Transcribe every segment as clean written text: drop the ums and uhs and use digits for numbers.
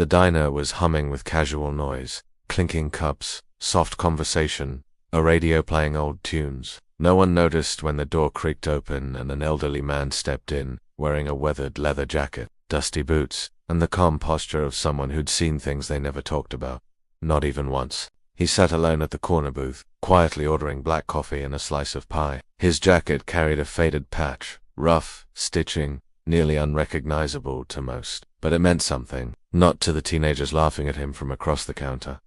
The diner was humming with casual noise, clinking cups, soft conversation, a radio playing old tunes. No one noticed when the door creaked open and an elderly man stepped in, wearing a weathered leather jacket, dusty boots, and the calm posture of someone who'd seen things they never talked about. Not even once. He sat alone at the corner booth, quietly ordering black coffee and a slice of pie. His jacket carried a faded patch, rough, stitching, nearly unrecognizable to most. But it meant something, not to the teenagers laughing at him from across the counter,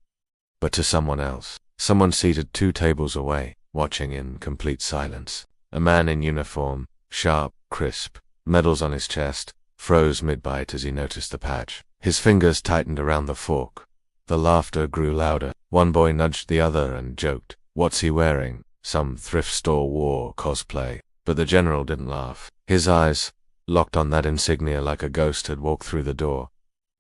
but to someone else. Someone seated 2 tables away, watching in complete silence. A man in uniform, sharp, crisp, medals on his chest, froze mid-bite as he noticed the patch. His fingers tightened around the fork. The laughter grew louder. One boy nudged the other and joked, "What's he wearing? Some thrift store war cosplay." But the general didn't laugh. His eyes locked on that insignia like a ghost had walked through the door.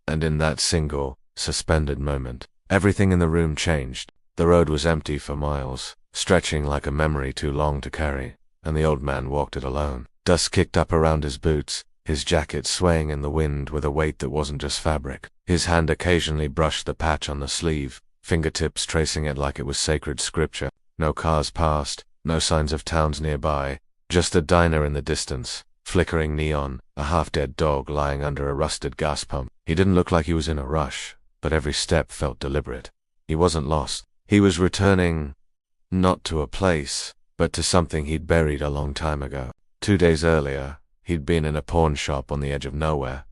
And in that single, suspended moment, everything in the room changed. The road was empty for miles, stretching like a memory too long to carry, and the old man walked it alone. Dust kicked up around his boots, his jacket swaying in the wind with a weight that wasn't just fabric. His hand occasionally brushed the patch on the sleeve, fingertips tracing it like it was sacred scripture. No cars passed, no signs of towns nearby, just a diner in the distance, flickering neon, a half-dead dog lying under a rusted gas pump. He didn't look like he was in a rush, but every step felt deliberate. He wasn't lost. He was returning, not to a place, but to something he'd buried a long time ago. 2 days earlier, he'd been in a pawn shop on the edge of nowhere.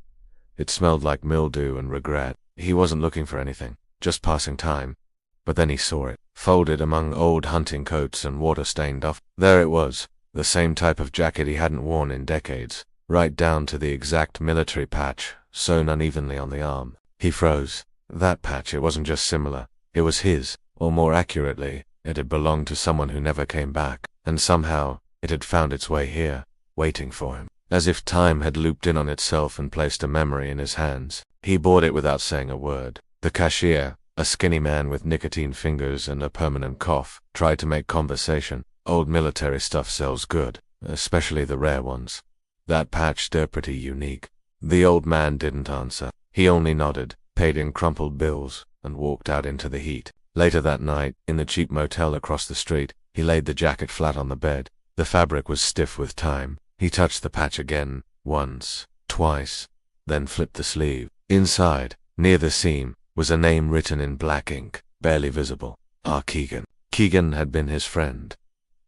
It smelled like mildew and regret. He wasn't looking for anything, just passing time. But then he saw it, folded among old hunting coats and water-stained duff. There it was, the same type of jacket he hadn't worn in decades, right down to the exact military patch, sewn unevenly on the arm. He froze. That patch, it wasn't just similar. It was his, or more accurately, it had belonged to someone who never came back, and somehow, it had found its way here, waiting for him. As if time had looped in on itself and placed a memory in his hands. He bought it without saying a word. The cashier, a skinny man with nicotine fingers and a permanent cough, tried to make conversation. Old military stuff sells good, especially the rare ones. That patch, they're pretty unique. The old man didn't answer. He only nodded, paid in crumpled bills, and walked out into the heat. Later that night, in the cheap motel across the street, he laid the jacket flat on the bed. The fabric was stiff with time. He touched the patch again, once, twice, then flipped the sleeve. Inside, near the seam, was a name written in black ink, barely visible. R. Keegan. Keegan had been his friend.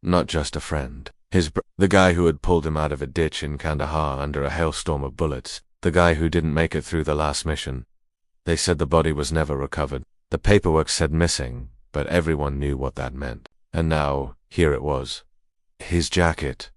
Not just a friend. The guy who had pulled him out of a ditch in Kandahar under a hailstorm of bullets. The guy who didn't make it through the last mission. They said the body was never recovered. The paperwork said missing, but everyone knew what that meant. And now, here it was. His jacket.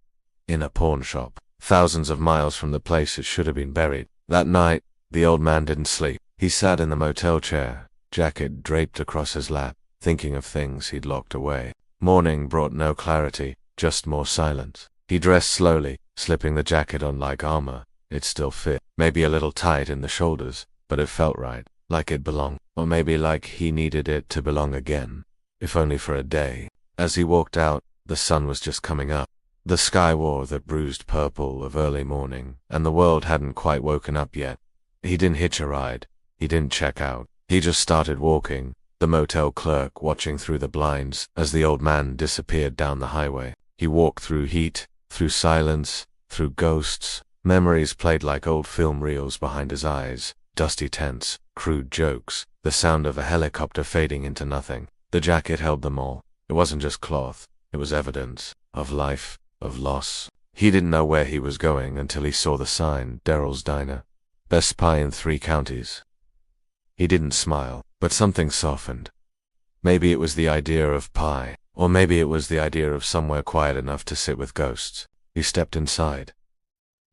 In a pawn shop, thousands of miles from the place it should have been buried. That night, the old man didn't sleep. He sat in the motel chair, jacket draped across his lap, thinking of things he'd locked away. Morning brought no clarity, just more silence. He dressed slowly, slipping the jacket on like armor. It still fit, maybe a little tight in the shoulders, but it felt right, like it belonged, or maybe like he needed it to belong again, if only for a day. As he walked out, the sun was just coming up. The sky wore the bruised purple of early morning, and the world hadn't quite woken up yet. He didn't hitch a ride. He didn't check out. He just started walking, the motel clerk watching through the blinds as the old man disappeared down the highway. He walked through heat, through silence, through ghosts. Memories played like old film reels behind his eyes, dusty tents, crude jokes, the sound of a helicopter fading into nothing. The jacket held them all. It wasn't just cloth. It was evidence of life, of loss. He didn't know where he was going until he saw the sign, Daryl's Diner. Best pie in 3 counties. He didn't smile, but something softened. Maybe it was the idea of pie, or maybe it was the idea of somewhere quiet enough to sit with ghosts. He stepped inside.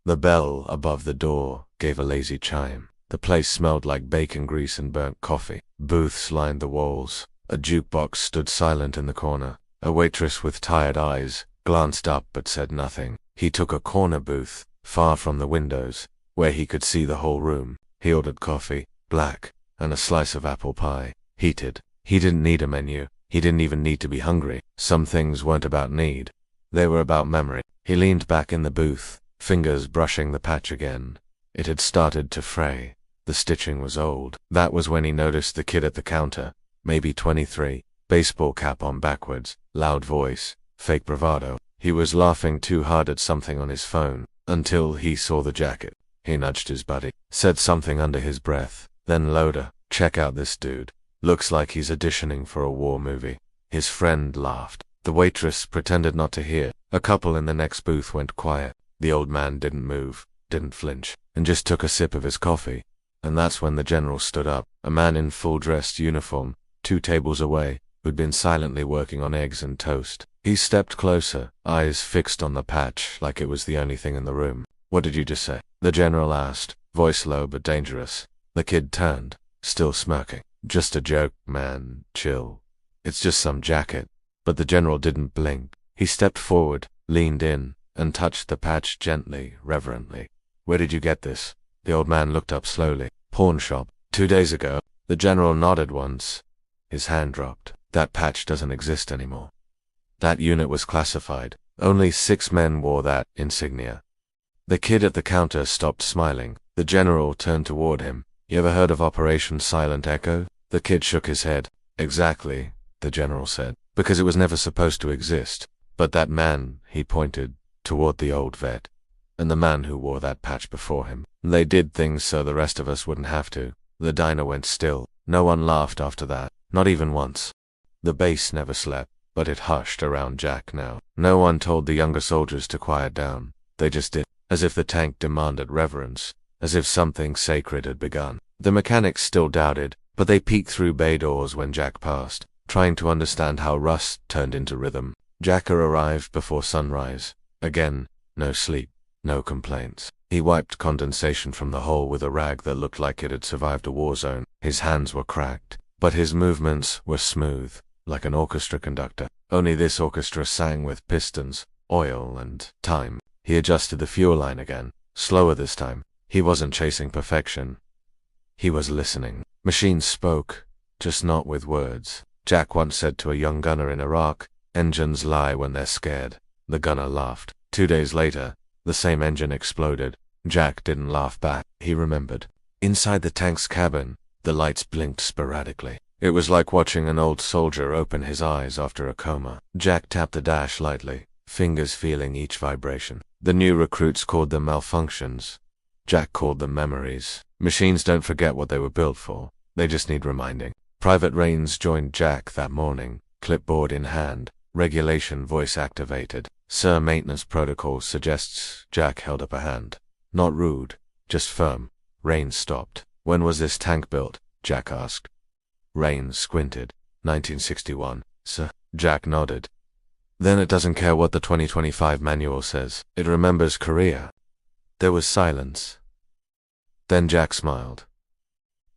The bell above the door gave a lazy chime. The place smelled like bacon grease and burnt coffee. Booths lined the walls. A jukebox stood silent in the corner. A waitress with tired eyes glanced up but said nothing. He took a corner booth, far from the windows, where he could see the whole room. He ordered coffee, black, and a slice of apple pie, heated. He didn't need a menu. He didn't even need to be hungry. Some things weren't about need. They were about memory. He leaned back in the booth, fingers brushing the patch again. It had started to fray. The stitching was old. That was when he noticed the kid at the counter, maybe 23, baseball cap on backwards, loud voice, fake bravado. He was laughing too hard at something on his phone, until he saw the jacket. He nudged his buddy, said something under his breath, then louder, "Check out this dude. Looks like he's auditioning for a war movie." His friend laughed. The waitress pretended not to hear. A couple in the next booth went quiet. The old man didn't move, didn't flinch, and just took a sip of his coffee. And that's when the general stood up, a man in full-dress uniform, 2 tables away, who'd been silently working on eggs and toast. He stepped closer, eyes fixed on the patch like it was the only thing in the room. "What did you just say?" the general asked, voice low but dangerous. The kid turned, still smirking. "Just a joke, man, chill. It's just some jacket." But the general didn't blink. He stepped forward, leaned in, and touched the patch gently, reverently. "Where did you get this?" The old man looked up slowly. "Pawn shop. 2 days ago." The general nodded once. His hand dropped. "That patch doesn't exist anymore. That unit was classified. Only 6 men wore that insignia." The kid at the counter stopped smiling. The general turned toward him. "You ever heard of Operation Silent Echo?" The kid shook his head. "Exactly," the general said, "because it was never supposed to exist. But that man," he pointed toward the old vet, "and the man who wore that patch before him, they did things so the rest of us wouldn't have to." The diner went still. No one laughed after that, not even once. The base never slept, but it hushed around Jack now. No one told the younger soldiers to quiet down. They just did, as if the tank demanded reverence, as if something sacred had begun. The mechanics still doubted, but they peeked through bay doors when Jack passed, trying to understand how rust turned into rhythm. Jacker arrived before sunrise. Again, no sleep, no complaints. He wiped condensation from the hole with a rag that looked like it had survived a war zone. His hands were cracked, but his movements were smooth, like an orchestra conductor. Only this orchestra sang with pistons, oil, and time. He adjusted the fuel line again, slower this time. He wasn't chasing perfection. He was listening. Machines spoke, just not with words. Jack once said to a young gunner in Iraq, "Engines lie when they're scared." The gunner laughed. 2 days later, the same engine exploded. Jack didn't laugh back. He remembered. Inside the tank's cabin, the lights blinked sporadically. It was like watching an old soldier open his eyes after a coma. Jack tapped the dash lightly, fingers feeling each vibration. The new recruits called them malfunctions. Jack called them memories. Machines don't forget what they were built for. They just need reminding. Private Rains joined Jack that morning, clipboard in hand, regulation voice activated. "Sir, maintenance protocol suggests." Jack held up a hand. Not rude, just firm. Rains stopped. "When was this tank built?" Jack asked. Rains squinted. 1961, sir. Jack nodded. "Then it doesn't care what the 2025 manual says. It remembers Korea." There was silence. Then Jack smiled.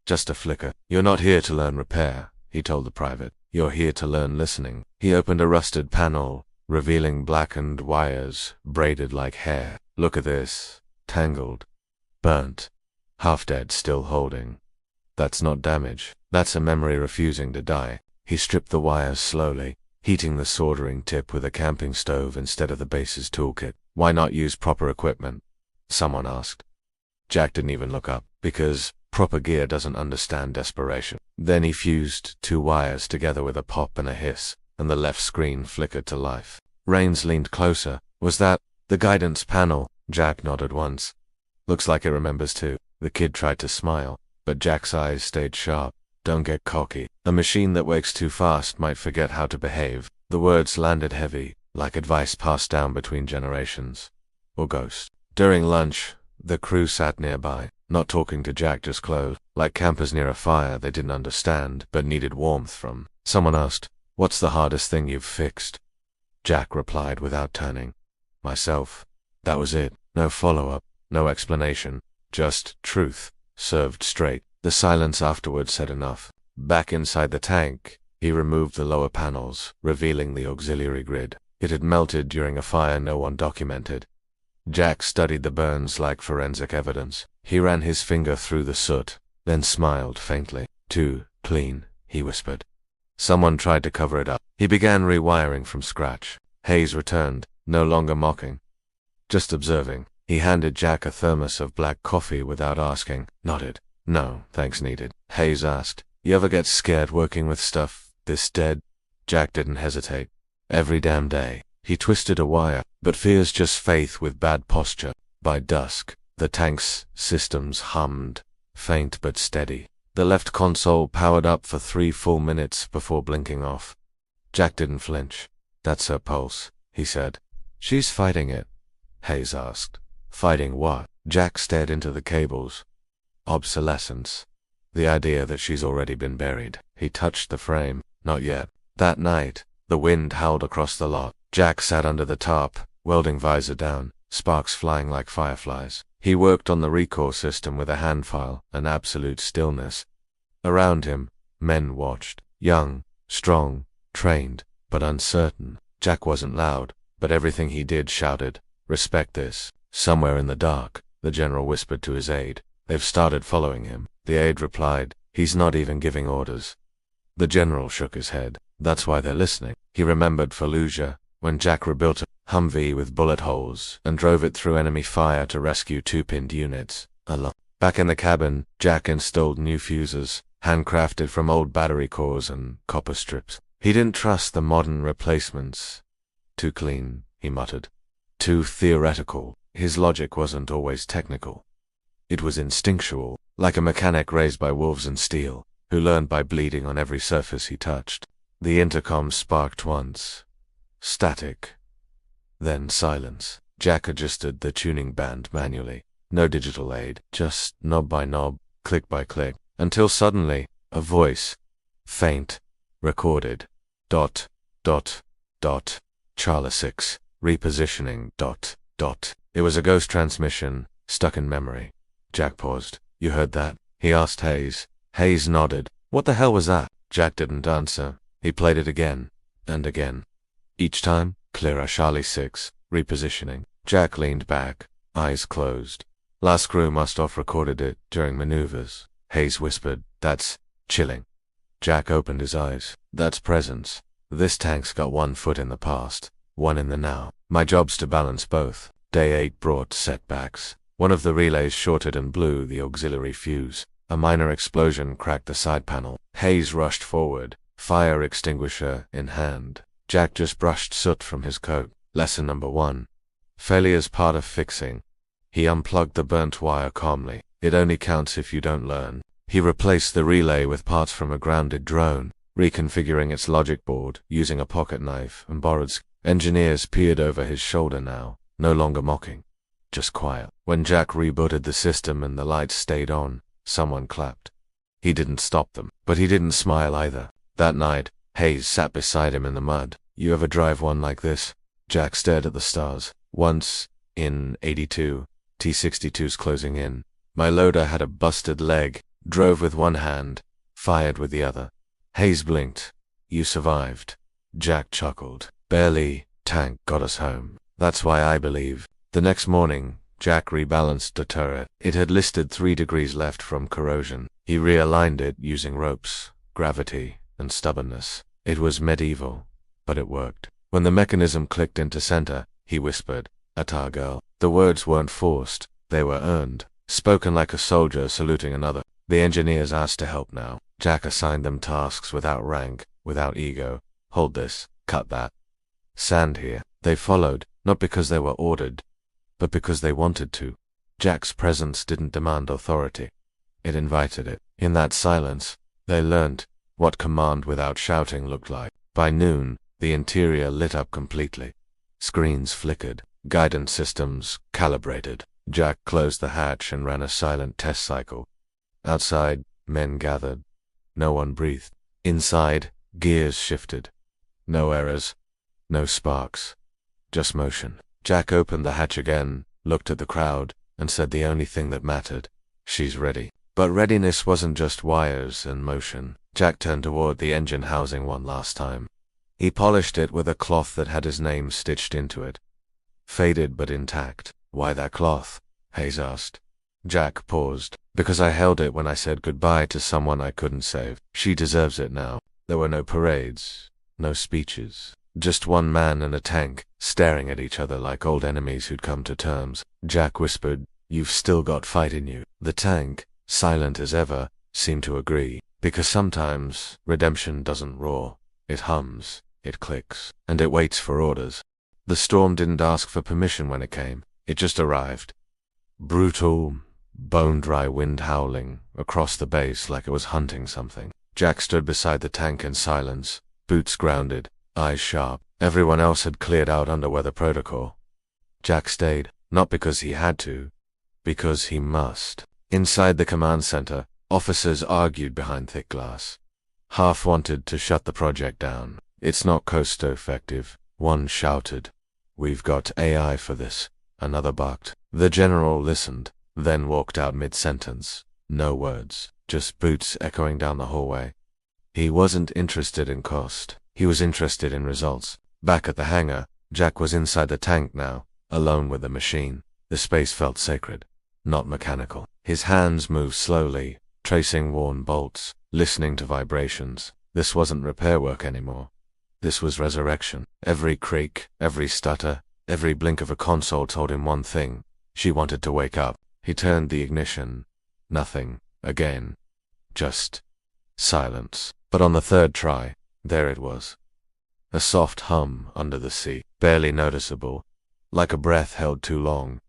"Just a flicker. You're not here to learn repair," he told the private. "You're here to learn listening." He opened a rusted panel, revealing blackened wires, braided like hair. "Look at this. Tangled. Burnt. Half dead, still holding. That's not damage. That's a memory refusing to die." He stripped the wires slowly, heating the soldering tip with a camping stove instead of the base's toolkit. "Why not use proper equipment?" someone asked. Jack didn't even look up, because proper gear doesn't understand desperation. Then he fused 2 wires together with a pop and a hiss, and the left screen flickered to life. Rains leaned closer. "Was that the guidance panel?" Jack nodded once. "Looks like it remembers too." The kid tried to smile, but Jack's eyes stayed sharp. "Don't get cocky. A machine that wakes too fast might forget how to behave." The words landed heavy, like advice passed down between generations. Or ghost. During lunch, the crew sat nearby, not talking to Jack, just close, like campers near a fire they didn't understand but needed warmth from. Someone asked, "What's the hardest thing you've fixed?" Jack replied without turning, "Myself." That was it. No follow-up, no explanation, just truth, served straight. The silence afterward said enough. Back inside the tank, he removed the lower panels, revealing the auxiliary grid. It had melted during a fire no one documented. Jack studied the burns like forensic evidence. He ran his finger through the soot, then smiled faintly. "Too clean," he whispered. Someone tried to cover it up. He began rewiring from scratch. Hayes returned, no longer mocking, just observing. He handed Jack a thermos of black coffee without asking, nodded. No, thanks needed. Hayes asked. You ever get scared working with stuff this dead? Jack didn't hesitate. Every damn day. He twisted a wire, but fear's just faith with bad posture. By dusk, the tank's systems hummed, faint but steady. The left console powered up for 3 full minutes before blinking off. Jack didn't flinch. That's her pulse, he said. She's fighting it, Hayes asked. Fighting what? Jack stared into the cables. Obsolescence. The idea that she's already been buried. He touched the frame. Not yet. That night, the wind howled across the lot. Jack sat under the tarp, welding visor down, sparks flying like fireflies. He worked on the recall system with a hand file, an absolute stillness. Around him, men watched. Young, strong, trained, but uncertain. Jack wasn't loud, but everything he did shouted, "Respect this." Somewhere in the dark, the general whispered to his aide, "They've started following him." The aide replied, "He's not even giving orders." The general shook his head. That's why they're listening. He remembered Fallujah, when Jack rebuilt a Humvee with bullet holes and drove it through enemy fire to rescue 2 pinned units. Back in the cabin, Jack installed new fuses, handcrafted from old battery cores and copper strips. He didn't trust the modern replacements. Too clean, he muttered. Too theoretical. His logic wasn't always technical. It was instinctual, like a mechanic raised by wolves and steel, who learned by bleeding on every surface he touched. The intercom sparked once. Static. Then silence. Jack adjusted the tuning band manually. No digital aid, just knob by knob, click by click, until suddenly, a voice, faint, recorded, dot, dot, dot, Charlie 6, repositioning, dot, dot. It was a ghost transmission, stuck in memory. Jack paused. You heard that? He asked Hayes. Hayes nodded. What the hell was that? Jack didn't answer. He played it again, and again. Each time, clearer. Charlie 6, repositioning. Jack leaned back, eyes closed. Last crew must have recorded it during maneuvers. Hayes whispered, "That's chilling." Jack opened his eyes. That's presence. This tank's got 1 foot in the past, 1 in the now. My job's to balance both. Day 8 brought setbacks. One of the relays shorted and blew the auxiliary fuse. A minor explosion cracked the side panel. Hayes rushed forward, fire extinguisher in hand. Jack just brushed soot from his coat. Lesson number 1. Failure's part of fixing. He unplugged the burnt wire calmly. It only counts if you don't learn. He replaced the relay with parts from a grounded drone, reconfiguring its logic board, using a pocket knife and borrowed. Engineers peered over his shoulder now, no longer mocking. Just quiet. When Jack rebooted the system and the lights stayed on, someone clapped. He didn't stop them, but he didn't smile either. That night, Hayes sat beside him in the mud. You ever drive one like this? Jack stared at the stars. Once, in '82, T-62s closing in. My loader had a busted leg, drove with one hand, fired with the other. Hayes blinked. You survived. Jack chuckled. Barely. Tank got us home. That's why I believe. The next morning, Jack rebalanced the turret. It had listed 3 degrees left from corrosion. He realigned it using ropes, gravity, and stubbornness. It was medieval, but it worked. When the mechanism clicked into center, he whispered, "Atar girl." The words weren't forced, they were earned, spoken like a soldier saluting another. The engineers asked to help now. Jack assigned them tasks without rank, without ego. Hold this, cut that. Sand here. They followed, not because they were ordered, but because they wanted to. Jack's presence didn't demand authority. It invited it. In that silence, they learned what command without shouting looked like. By noon, the interior lit up completely. Screens flickered. Guidance systems calibrated. Jack closed the hatch and ran a silent test cycle. Outside, men gathered. No one breathed. Inside, gears shifted. No errors. No sparks. Just motion. Jack opened the hatch again, looked at the crowd, and said the only thing that mattered. She's ready. But readiness wasn't just wires and motion. Jack turned toward the engine housing one last time. He polished it with a cloth that had his name stitched into it. Faded but intact. Why that cloth? Hayes asked. Jack paused. Because I held it when I said goodbye to someone I couldn't save. She deserves it now. There were no parades, no speeches. Just one man and a tank, staring at each other like old enemies who'd come to terms. Jack whispered, "You've still got fight in you." The tank, silent as ever, seemed to agree. Because sometimes redemption doesn't roar. It hums, it clicks, and it waits for orders. The storm didn't ask for permission when it came. It just arrived. Brutal, bone-dry wind howling across the base like it was hunting something. Jack stood beside the tank in silence, boots grounded, eyes sharp. Everyone else had cleared out under weather protocol. Jack stayed, not because he had to, because he must. Inside the command center, officers argued behind thick glass. Half wanted to shut the project down. It's not cost-effective. One shouted, "We've got AI for this." Another barked. The general listened, then walked out mid-sentence. No words, just boots echoing down the hallway. He wasn't interested in cost. He was interested in results. Back at the hangar, Jack was inside the tank now, alone with the machine. The space felt sacred, not mechanical. His hands moved slowly, tracing worn bolts, listening to vibrations. This wasn't repair work anymore. This was resurrection. Every creak, every stutter, every blink of a console told him one thing. She wanted to wake up. He turned the ignition. Nothing. Again. Just silence. But on the third try, there it was. A soft hum under the seat, barely noticeable, like a breath held too long.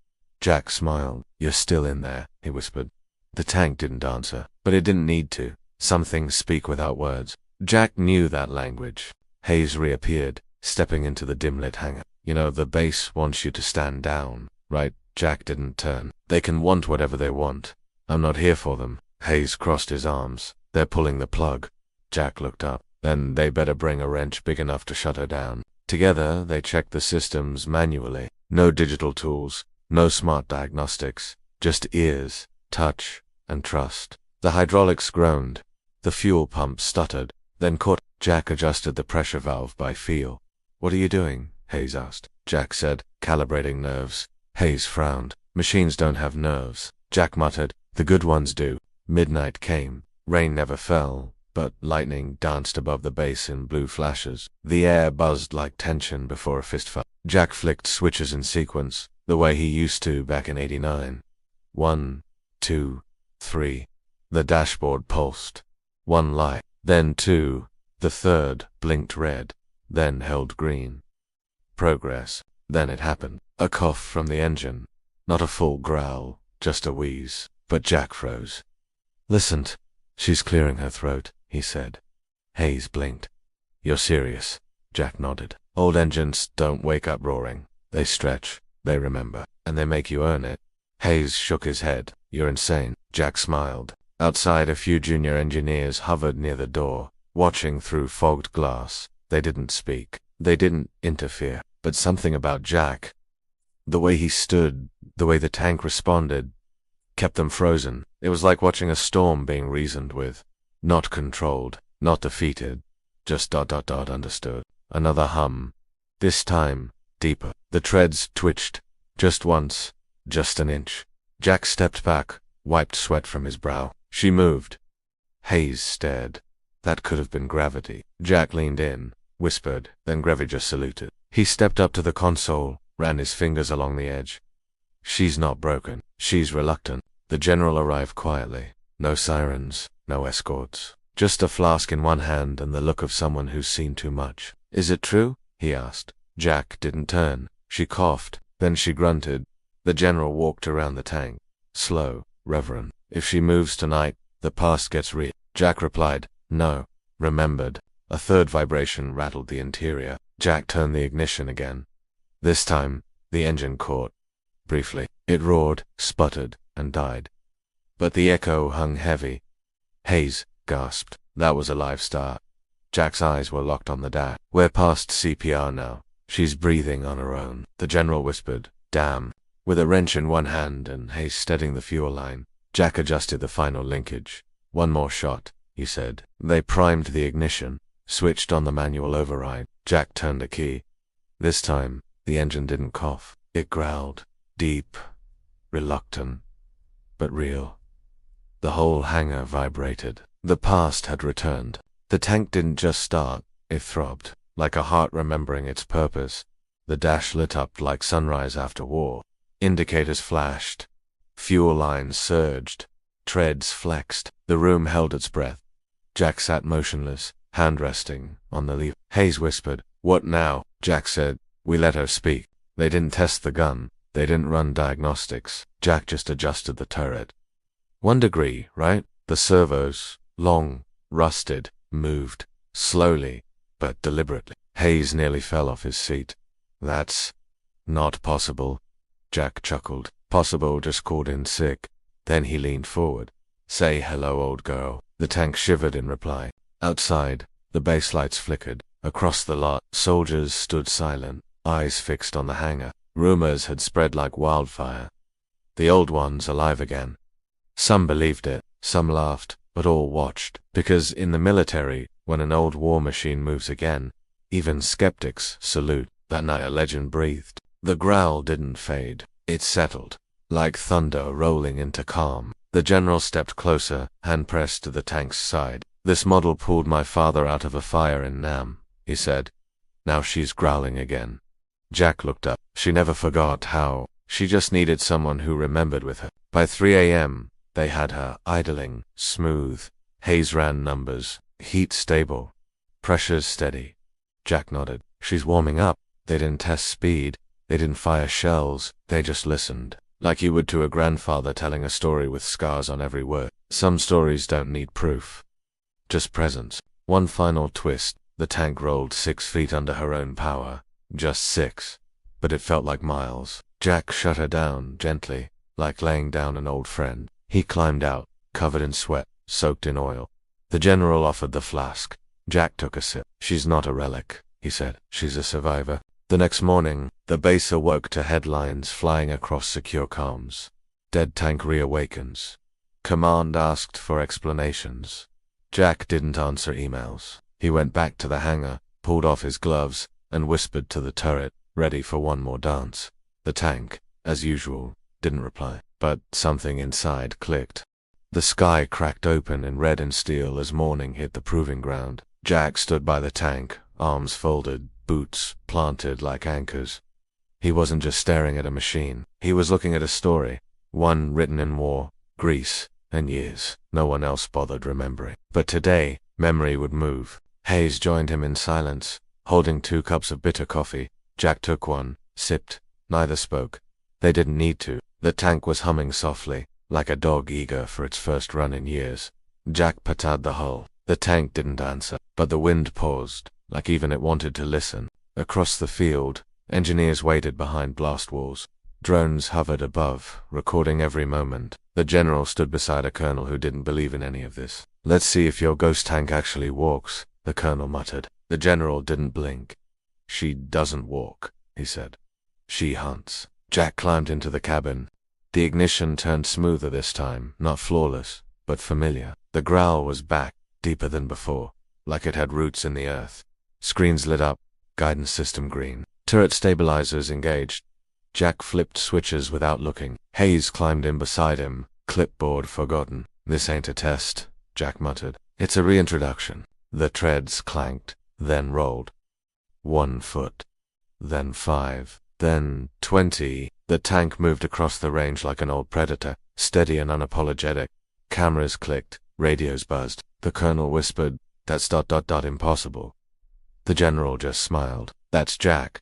Jack smiled. "You're still in there," he whispered. The tank didn't answer, but it didn't need to. Some things speak without words. Jack knew that language. Hayes reappeared, stepping into the dim-lit hangar. "You know, the base wants you to stand down, right?" Jack didn't turn. "They can want whatever they want. I'm not here for them." Hayes crossed his arms. "They're pulling the plug." Jack looked up. "Then they better bring a wrench big enough to shut her down." Together, they checked the systems manually. No digital tools, no smart diagnostics, just ears, touch, and trust. The hydraulics groaned. The fuel pump stuttered, then caught. Jack adjusted the pressure valve by feel. "What are you doing?" Hayes asked. Jack said, "Calibrating nerves." Hayes frowned. "Machines don't have nerves." Jack muttered, "The good ones do." Midnight came. Rain never fell, but lightning danced above the base in blue flashes. The air buzzed like tension before a fistfight. Jack flicked switches in sequence, the way he used to back in '89. 1, 2, 3. The dashboard pulsed. One light, then two. The third blinked red, then held green. Progress. Then it happened. A cough from the engine. Not a full growl, just a wheeze. But Jack froze. "Listened. She's clearing her throat," he said. Hayes blinked. "You're serious?" Jack nodded. "Old engines don't wake up roaring. They stretch, they remember, and they make you earn it." Hayes shook his head. "You're insane." Jack smiled. Outside, a few junior engineers hovered near the door, watching through fogged glass. They didn't speak. They didn't interfere. But something about Jack, the way he stood, the way the tank responded, kept them frozen. It was like watching a storm being reasoned with. Not controlled, not defeated, just ... understood. Another hum. This time, deeper. The treads twitched. Just once. Just an inch. Jack stepped back, wiped sweat from his brow. She moved. Hayes stared. That could have been gravity. Jack leaned in, whispered, then Grevy just saluted. He stepped up to the console, ran his fingers along the edge. "She's not broken. She's reluctant." The general arrived quietly. No sirens, no escorts. Just a flask in one hand and the look of someone who's seen too much. "Is it true?" he asked. Jack didn't turn. She coughed, then she grunted. The general walked around the tank. Slow, reverent. "If she moves tonight, the past gets real." Jack replied, "No." Remembered. A third vibration rattled the interior. Jack turned the ignition again. This time, the engine caught. Briefly, it roared, sputtered, and died. But the echo hung heavy. Hayes gasped. That was a live start. Jack's eyes were locked on the dash. "We're past CPR now. She's breathing on her own." The general whispered, "Damn." With a wrench in one hand and Hayes steadying the fuel line, Jack adjusted the final linkage. "One more shot," he said. They primed the ignition, switched on the manual override. Jack turned a key. This time, the engine didn't cough. It growled. Deep, reluctant, but real. The whole hangar vibrated. The past had returned. The tank didn't just start, it throbbed, like a heart remembering its purpose. The dash lit up like sunrise after war. Indicators flashed. Fuel lines surged. Treads flexed. The room held its breath. Jack sat motionless, hand resting on the lever. Hayes whispered, "What now?" Jack said, "We let her speak. They didn't test the gun. They didn't run diagnostics. Jack just adjusted the turret. 1 degree, right? The servos, long, rusted, moved, slowly, but deliberately." Hayes nearly fell off his seat. "That's not possible." Jack chuckled. "Possible just called in sick." Then he leaned forward. "Say hello, old girl." The tank shivered in reply. Outside, the base lights flickered. Across the lot, soldiers stood silent, eyes fixed on the hangar. Rumors had spread like wildfire. The old ones alive again. Some believed it, some laughed, but all watched. Because in the military, when an old war machine moves again, even skeptics salute. That night a legend breathed. The growl didn't fade. It settled, like thunder rolling into calm. The general stepped closer, hand pressed to the tank's side. "This model pulled my father out of a fire in Nam," he said. "Now she's growling again." Jack looked up. She never forgot how. She just needed someone who remembered with her. By 3 a.m., they had her idling, smooth. Hayes ran numbers. Heat stable. Pressures steady. Jack nodded. "She's warming up." They didn't test speed. They didn't fire shells. They just listened. Like you would to a grandfather telling a story with scars on every word. Some stories don't need proof. Just presence. One final twist. The tank rolled 6 feet under her own power. Just 6. But it felt like miles. Jack shut her down, gently, like laying down an old friend. He climbed out, covered in sweat, soaked in oil. The general offered the flask. Jack took a sip. "She's not a relic," he said. "She's a survivor." The next morning, the base awoke to headlines flying across secure comms. "Dead tank reawakens." Command asked for explanations. Jack didn't answer emails. He went back to the hangar, pulled off his gloves, and whispered to the turret, ready for one more dance. The tank, as usual, didn't reply, but something inside clicked. The sky cracked open in red and steel as morning hit the proving ground. Jack stood by the tank, arms folded, boots planted like anchors. He wasn't just staring at a machine. He was looking at a story, one written in war, Greece, and years no one else bothered remembering. But today, memory would move. Hayes joined him in silence, holding 2 cups of bitter coffee. Jack took one, sipped. Neither spoke. They didn't need to. The tank was humming softly, like a dog eager for its first run in years. Jack patted the hull. The tank didn't answer, but the wind paused, like even it wanted to listen. Across the field, engineers waited behind blast walls. Drones hovered above, recording every moment. The general stood beside a colonel who didn't believe in any of this. "Let's see if your ghost tank actually walks," the colonel muttered. The general didn't blink. "She doesn't walk," he said. "She hunts." Jack climbed into the cabin. The ignition turned smoother this time, not flawless, but familiar. The growl was back, deeper than before, like it had roots in the earth. Screens lit up, guidance system green. Turret stabilizers engaged. Jack flipped switches without looking. Hayes climbed in beside him, clipboard forgotten. "This ain't a test," Jack muttered. "It's a reintroduction." The treads clanked, then rolled. 1 foot. Then 5. Then 20. The tank moved across the range like an old predator, steady and unapologetic. Cameras clicked, radios buzzed. The colonel whispered, "That's ... impossible." The general just smiled. "That's Jack."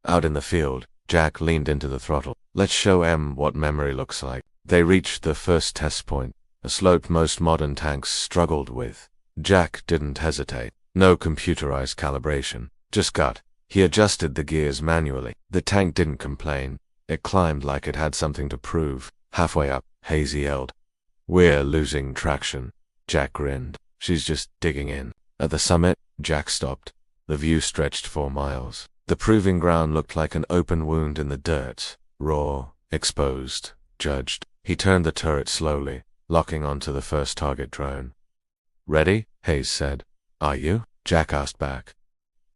Out in the field, Jack leaned into the throttle. "Let's show M what memory looks like." They reached the first test point, a slope most modern tanks struggled with. Jack didn't hesitate. No computerized calibration, just gut. He adjusted the gears manually. The tank didn't complain. It climbed like it had something to prove. Halfway up, Hayes yelled, "We're losing traction." Jack grinned. "She's just digging in." At the summit, Jack stopped. The view stretched 4 miles. The proving ground looked like an open wound in the dirt. Raw, exposed, judged. He turned the turret slowly, locking onto the first target drone. "Ready?" Hayes said. "Are you?" Jack asked back.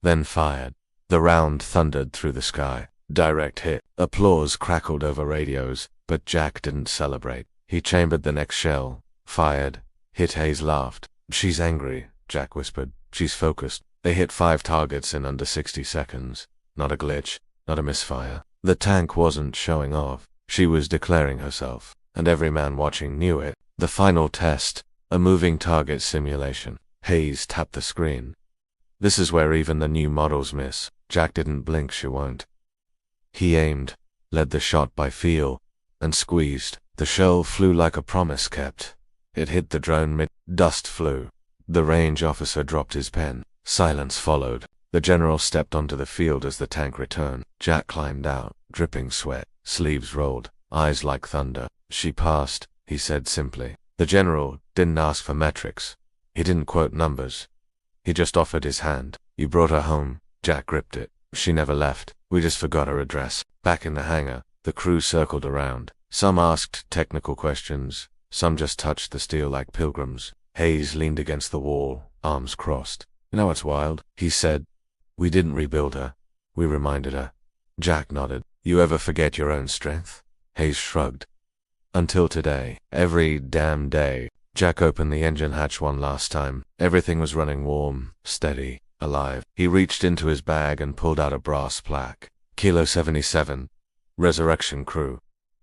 Then fired. The round thundered through the sky. Direct hit. Applause crackled over radios, but Jack didn't celebrate. He chambered the next shell, fired, hit. Hayes laughed. "She's angry," Jack whispered. "She's focused." They hit 5 targets in under 60 seconds. Not a glitch, not a misfire. The tank wasn't showing off. She was declaring herself, and every man watching knew it. The final test, a moving target simulation. Hayes tapped the screen. This is where even the new models miss. Jack didn't blink, she won't. He aimed, led the shot by feel, and squeezed. The shell flew like a promise kept. It hit the drone mid. Dust flew. The range officer dropped his pen. Silence followed. The general stepped onto the field as the tank returned. Jack climbed out, dripping sweat, sleeves rolled, eyes like thunder. She passed, he said simply. The general didn't ask for metrics. He didn't quote numbers. He just offered his hand. You brought her home. Jack gripped it. She never left. We just forgot her address. Back in the hangar, the crew circled around. Some asked technical questions. Some just touched the steel like pilgrims. Hayes leaned against the wall, arms crossed. You know what's wild? He said. We didn't rebuild her. We reminded her. Jack nodded. You ever forget your own strength? Hayes shrugged. Until today. Every damn day. Jack opened the engine hatch one last time. Everything was running warm, steady, alive. He reached into his bag and pulled out a brass plaque. Kilo 77. Resurrection Crew.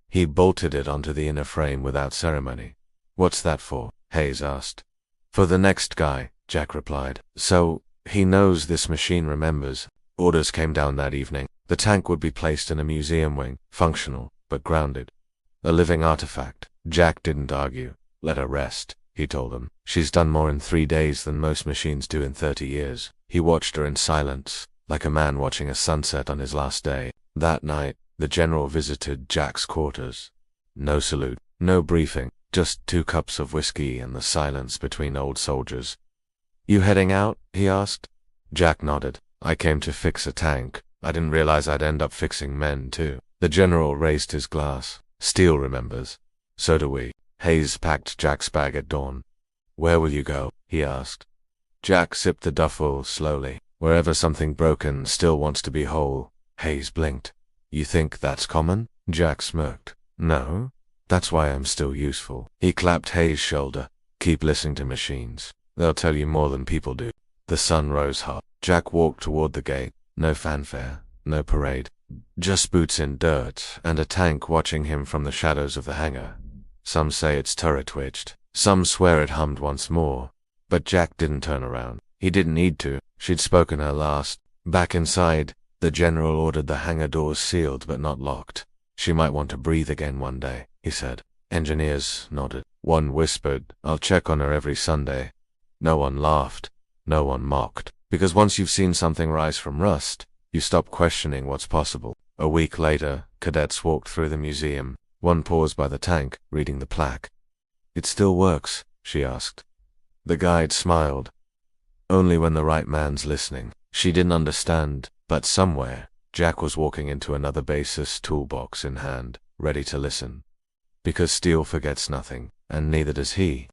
He bolted it onto the inner frame without ceremony. What's that for? Hayes asked. For the next guy, Jack replied. So, he knows this machine remembers. Orders came down that evening. The tank would be placed in a museum wing, functional, but grounded. A living artifact. Jack didn't argue. Let her rest, he told them. She's done more in 3 days than most machines do in 30 years. He watched her in silence, like a man watching a sunset on his last day. That night, the general visited Jack's quarters. No salute, no briefing, just 2 cups of whiskey and the silence between old soldiers. You heading out? He asked. Jack nodded. I came to fix a tank. I didn't realize I'd end up fixing men, too. The general raised his glass. Steele remembers. So do we. Hayes packed Jack's bag at dawn. Where will you go? He asked. Jack sipped the duffel slowly. Wherever something broken still wants to be whole. Hayes blinked. You think that's common? Jack smirked. No. That's why I'm still useful. He clapped Hayes' shoulder. Keep listening to machines. They'll tell you more than people do. The sun rose hot. Jack walked toward the gate. No fanfare. No parade. Just boots in dirt, and a tank watching him from the shadows of the hangar. Some say its turret twitched. Some swear it hummed once more. But Jack didn't turn around. He didn't need to. She'd spoken her last. Back inside, the general ordered the hangar doors sealed but not locked. She might want to breathe again one day, he said. Engineers nodded. One whispered, I'll check on her every Sunday. No one laughed. No one mocked. Because once you've seen something rise from rust, you stop questioning what's possible. A week later, cadets walked through the museum. One paused by the tank, reading the plaque. It still works, she asked. The guide smiled. Only when the right man's listening. She didn't understand, but somewhere, Jack was walking into another basis, toolbox in hand, ready to listen. Because Steele forgets nothing, and neither does he.